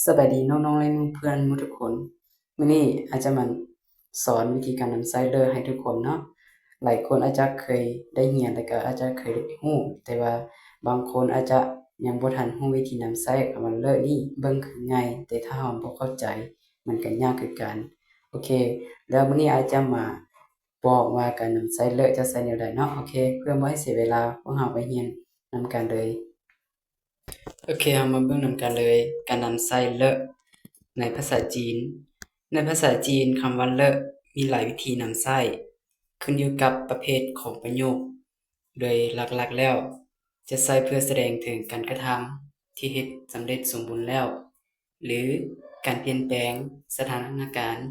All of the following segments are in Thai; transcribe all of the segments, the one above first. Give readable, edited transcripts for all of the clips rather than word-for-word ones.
สบายดีน้องๆและเพื่อนทุกคนมื้อนี้อาจจะมาสอนวิธีการนำไซเลอร์ให้ทุกคนเนาะหลายคนอาจจะเคยได้เรียนแล้วก็อาจจะเคยได้รู้แต่ว่าบางคนอาจจะยังบ่ทันรู้วิธีนำไซคำว่าเลอร์นี่เบิ่งคือง่ายแต่ถ้าเราบ่เข้าใจมันก็ยากคือกันโอเคแล้วมื้อนี้อาจจะมาบอกว่าการนำไซเลอร์จะใช้แนวใดเนาะโอเคเพื่อบ่ให้เสียเวลาพวกเราไปเรียนนำกันเลยโอเคเรามาเบิ่งนำกันเลยการนำไซเลอร์ ในภาษาจีน ในภาษาจีนคำว่าเลอะมีหลายวิธีนำใช้ขึ้นอยู่กับประเภทของประโยค โดยหลักๆแล้วจะใช้เพื่อแสดงถึงการกระทำที่เฮ็ดสำเร็จสมบูรณ์แล้ว หรือการเปลี่ยนแปลงสถานการณ์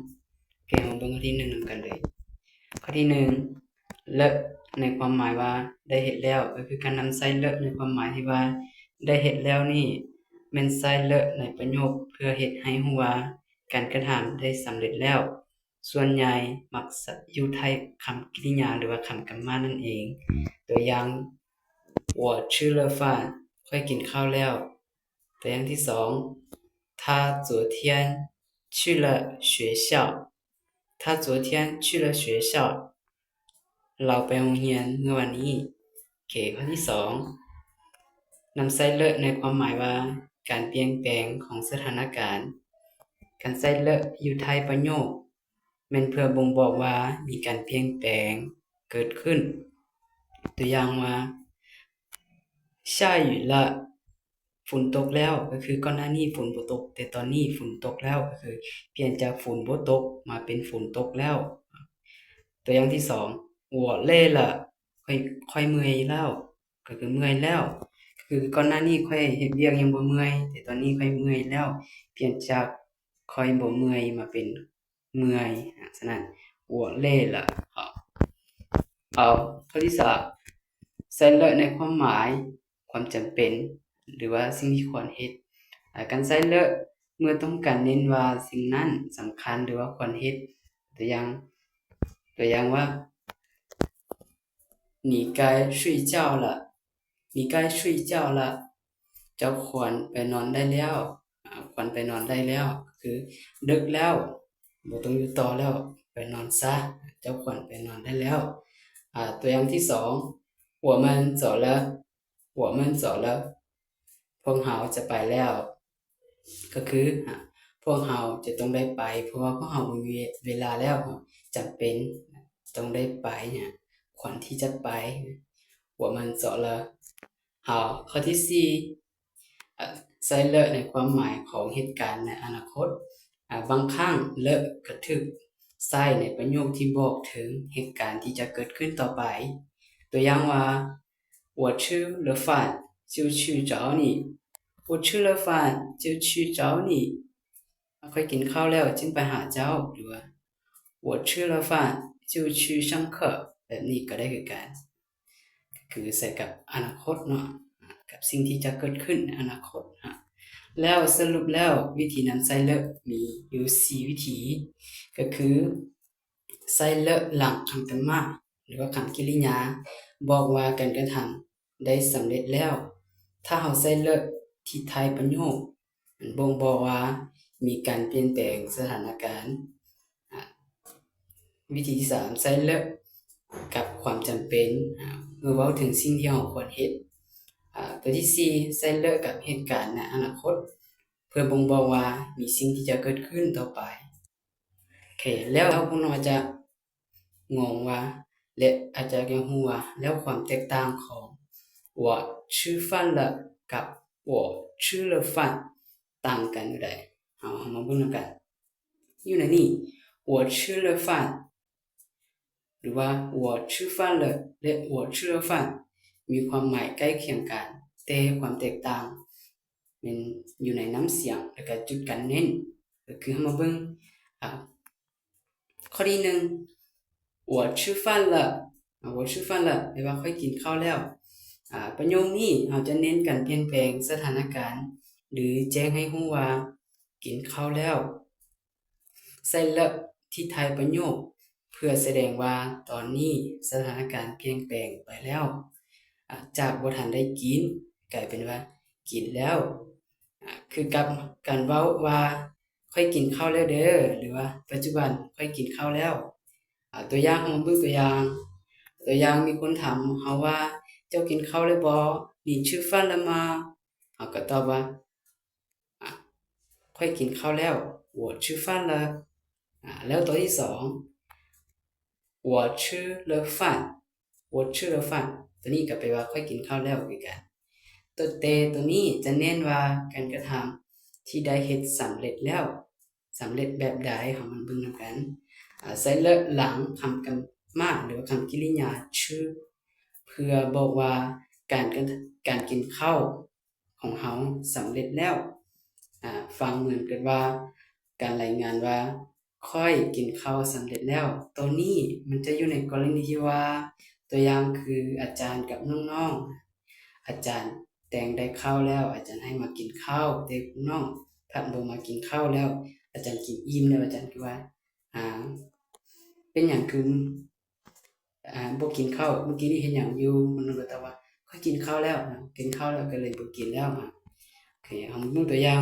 โอเคมาเบิ่งข้อที่1นำกันเลย ข้อที่1เลอะในความหมายว่าได้เฮ็ดแล้วก็คือการนำใช้เลอะในความหมายที่ว่าได้เฮ็ดแล้วนี่แม่นใช้เลอะในประโยคเพื่อเฮ็ดให้รู้ว่าการกระทำได้สำเร็จแล้วส่วนใหญ่มักอยู่ท้ายคำกริยาหรือว่าคำกรรมะนั่นเองตัวอย่าง我吃了饭ค่อยกินข้าวแล้วตัวอย่างที่2他昨天去了学校他昨天去了学校เราไปโรงเรียนเมื่อวันนี้โอเคข้อที่2นำใช้เลอะในความหมายว่าการเปลี่ยนแปลงของสถานการณ์การใช้เลอะอยู่ท้ายประโยคแม่นเพื่อบ่งบอกว่ามีการเปลี่ยนแปลงเกิดขึ้นตัวอย่างว่า下雨了ฝนตกแล้วก็คือก่อนหน้านี้ฝนบ่ตกแต่ตอนนี้ฝนตกแล้วก็คือเปลี่ยนจากฝนบ่ตกมาเป็นฝนตกแล้วตัวอย่างที่2我累了ค่อยเมื่อยแล้วก็คือเมื่อยแล้วคือก่อนหน้านี้ค่อยเฮ็ดเวียกยังบ่เมื่อยแต่ตอนนี้ค่อยเมื่อยแล้วเปลี่ยนจากค่อยบ่เมื่อยมาเป็นเมื่อยฉะนั้น我累了ข้อที่3ใช้เลอะในความหมายความจำเป็นหรือว่าสิ่งที่ควรเฮ็ดการใช้เลอะเมื่อต้องการเน้นว่าสิ่งนั้นสำคัญหรือว่าควรเฮ็ดตัวอย่างว่า你该睡觉了你该睡觉了เจ้าควรไปนอนได้แล้วควรไปนอนได้แล้วคือดึกแล้วบ่ต้องอยู่ต่อแล้วไปนอนซะเจ้าควรไปนอนได้แล้วตัวอย่างที่2我们走了我们走了พวกเราจะไปแล้วก็คือพวกเราจะต้องได้ไปเพราะว่าพวกเราบ่มีเวลาแล้วจำเป็นต้องได้ไปเนี่ยควรที่จะไป我们走了好ข้อที่4ใช้เลอะในความหมายของเหตุการณ์ในอนาคตบางครั้งเลอะก็ถูกใช้ในประโยคที่บอกถึงเหตุการณ์ที่จะเกิดขึ้นต่อไปตัวอย่างว่า我吃了饭就去找你我吃了饭就去找你ค่อยกินข้าวแล้วจึงไปหาเจ้าหรือว่า我吃了饭就去上课แบบนี้ก็ได้คือกันคือใส่กับอนาคตเนาะกับสิ่งที่จะเกิดขึ้นในอนาคตแล้วสรุปแล้ววิธีนำใช้เลอะมีอยู่4วิธีก็คือใช้เลอะหลังคำกรรมะหรือว่าคำกริยาบอกว่าการกระทำได้สำเร็จแล้วถ้าเราใช้เลอะที่ท้ายประโยคมันบ่งบอกว่ามีการเปลี่ยนแปลงสถานการณ์วิธีที่3ใช้เลอะกับความจำเป็นเมื่อเว้าถึงสิ่งที่เราควรเฮ็ดตัวที่4ใช้เลอะกับเหตุการณ์ในอนาคตเพื่อบ่งบอกว่ามีสิ่งที่จะเกิดขึ้นต่อไปโอเคแล้วพวกเราอาจจะงงว่าและอาจจะยังรู้ว่าแล้วความแตกต่างของ我吃饭了กับ我吃了饭ต่างกันอยู่ใดเอามาเบิ่งนำกันอยู่ในนี้我吃了饭หรือว่า我吃饭了และ我吃了饭มีความหมายใกล้เคียงกันแต่ความแตกต่างมันอยู่ในน้ำเสียงแล้วก็จุดการเน้นก็คือเรามาเบิ่งข้อที่1我吃饭了我吃饭了แปลว่าค่อยกินข้าวแล้วประโยคนี้เราจะเน้นการเปลี่ยนแปลงสถานการณ์หรือแจ้งให้รู้ว่ากินข้าวแล้วใส่ละที่ท้ายประโยคเพื่อแสดงว่าตอนนี้สถานการณ์เปลี่ยนแปลงไปแล้วจากบ่ทันได้กินกลายเป็นว่ากินแล้ว คือกับการเว้าว่าข้อยกินข้าวแล้วเด้อหรือว่าปัจจุบันข้อยกินข้าวแล้วตัวอย่างเรามาเบิ่งตัวอย่างมีคนถามเราว่าเจ้ากินข้าวแล้วบ่你吃饭了吗เราก็ตอบว่าอ่าข้อยกินข้าวแล้ว我吃饭了แล้วตัวที่สอง我吃了饭我吃了饭ตัวนี้ก็แปลว่าข้อยกินข้าวแล้วคือกันตัวเตตัวนี้จะเน้นว่าการกระทำที่ได้เฮ็ดสำเร็จแล้วสำเร็จแบบใดเฮามาเบิ่งนำกันใส่เลอะหลังคำกำมาหรือว่าคำกริยาชื่อเพื่อบอกว่าการกินข้าวของเฮาสำเร็จแล้วฟังเหมือนกันว่าการรายงานว่าข้อยกินข้าวสำเร็จแล้วตัวนี้มันจะอยู่ในกรณีที่ว่าตัวอย่างคืออาจารย์กับน้องๆอาจารย์แต่งได้ข้าวแล้วอาจารย์ให้มากินข้าวแต่น้องถ้าบ่มากินข้าวแล้วอาจารย์กินอิ่มแล้วอาจารย์ก็ว่าอ่าเป็นหยังคือบ่กินข้าวเมื่อกี้นี้เฮ็ดหยังอยู่มันก็ตอบว่าข้อยกินข้าวแล้วกินข้าวแล้วก็เลยบ่กินแล้วโอเคเฮามาเบิ่งตัวอย่าง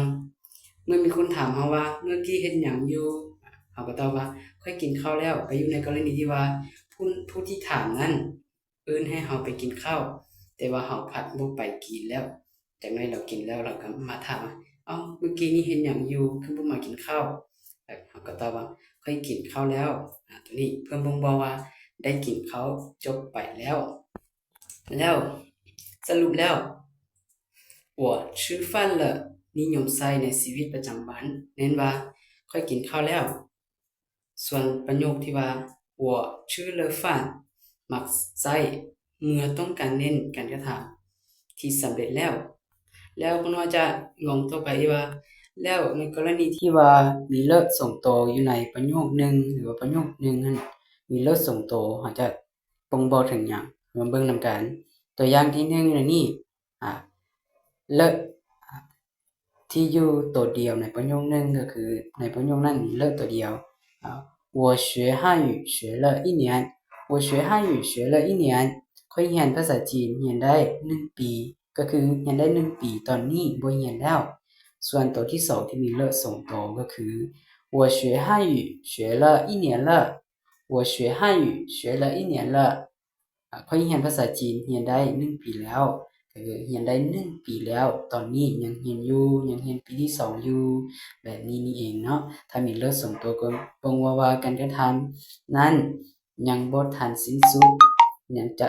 เมื่อมีคนถามเฮาว่าเมื่อกี้เฮ็ดหยังอยู่เฮาก็ตอบว่าข้อยกินข้าวแล้วก็อยู่ในกรณีที่ว่าผู้ที่ถามนั้นเอิ้นให้เฮาไปกินข้าวแต่ว่าเฮาพัดบ่ไปกินแล้วจากนั้นเรากินแล้วเราก็มาถามว่าอ้าวเมื่อกี้นี้เฮ็ดหยังอยู่คือบ่มากินข้าวเฮาก็ตอบว่าข้อยกินข้าวแล้วตัวนี้เพื่อบ่งบอกว่าได้กินข้าวจบไปแล้วสรุปแล้ว我吃饭了นิยมใช้ในชีวิตประจำวันเน้นว่าข้อยกินข้าวแล้วส่วนประโยคที่ว่า我吃了饭มักใช้เมื่อต้องการเน้นการกระทำที่สำเร็จแล้วคุณว่าจะงงต่อไปว่าแล้วในกรณีที่ว่ามีเลิกส่งโตอยู่ในประโยคหนึ่งหรือว่าประโยคหนึ่งนั้นมีเลิกส่งโตอาจจะบ่งบอกถึงหยังมาเบิ่งนำกันตัวอย่างที่1นี่เลิกที่อยู่ตัวเดียวในประโยคหนึ่งก็คือในประโยคนั้นมีเลิกตัวเดียว我学汉语学了一年我学汉语学了一年ข้อยเรียนภาษาจีนเรียนได้1ปีก็คือเรียนได้1ปีตอนนี้บ่เรียนแล้วส่วนตัวที่2ที่มีเลิกส่งโตก็คือ我学汉语学了一年了我学汉语学了一年了ข้อยเรียนภาษาจีนเรียนได้1ปีแล้วก็คือเรียนได้1ปีแล้วตอนนี้ยังเรียนอยู่ยังเรียนปีที่2อยู่แบบนี้นี่เองเนาะถ้ามีเลิกส่งโตก็บ่งว่าการกระทำนั้นยังบ่ทันสิ้นสุดยังจะ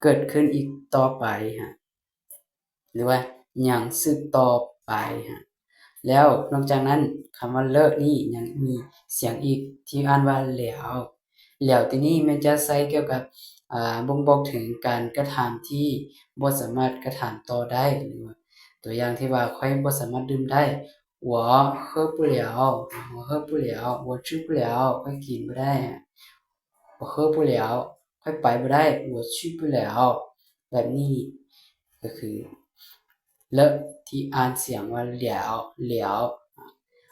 เกิดขึ้นอีกต่อไปหรือว่ายังสืบต่อไปแล้วนอกจากนั้นคำว่าเลิกนี่ยังมีเสียงอีกที่อ่านว่าแล้วที่นี้มันจะใช้เกี่ยวกับบ่งบอกถึงการกระทำที่บ่สามารถกระทำต่อได้หรือว่าตัวอย่างที่ว่าข้อยบ่สามารถดื่มได้我喝不了我喝不了我吃不了ข้อยกินบ่ได้我喝不了ข้อยไปบ่ได้我去不了แบบนี้ก็คือเลอะที่อ่านเสียงว่าแล้ว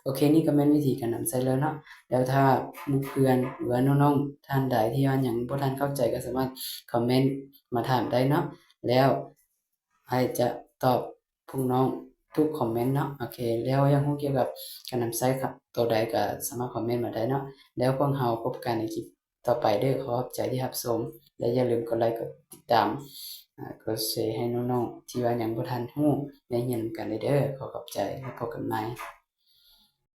โอเคนี่ก็แม่นวิธีการนำใช้เลอะเนาะแล้วถ้าหมู่เพื่อนหรือว่าน้องๆท่านใดที่ว่าหยังบ่ทันเข้าใจก็สามารถคอมเมนต์มาถามได้เนาะแล้วอ้ายจะตอบพวกน้องทุกคอมเมนต์เนาะโอเคแล้วอยากรู้เกี่ยวกับการนำใช้ครับตัวใดก็สามารถคอมเมนต์มาได้เนาะแล้วพวกเราพบกันในคลิปต่อไปเด้อขอบใจที่รับชมและอย่าลืมกดไลค์กดติดตามก็แชร์ให้น้องๆที่ว่ายังบ่ทันรู้ได้เรียนกันเด้อขอขอบใจแล้วพบกันใหม่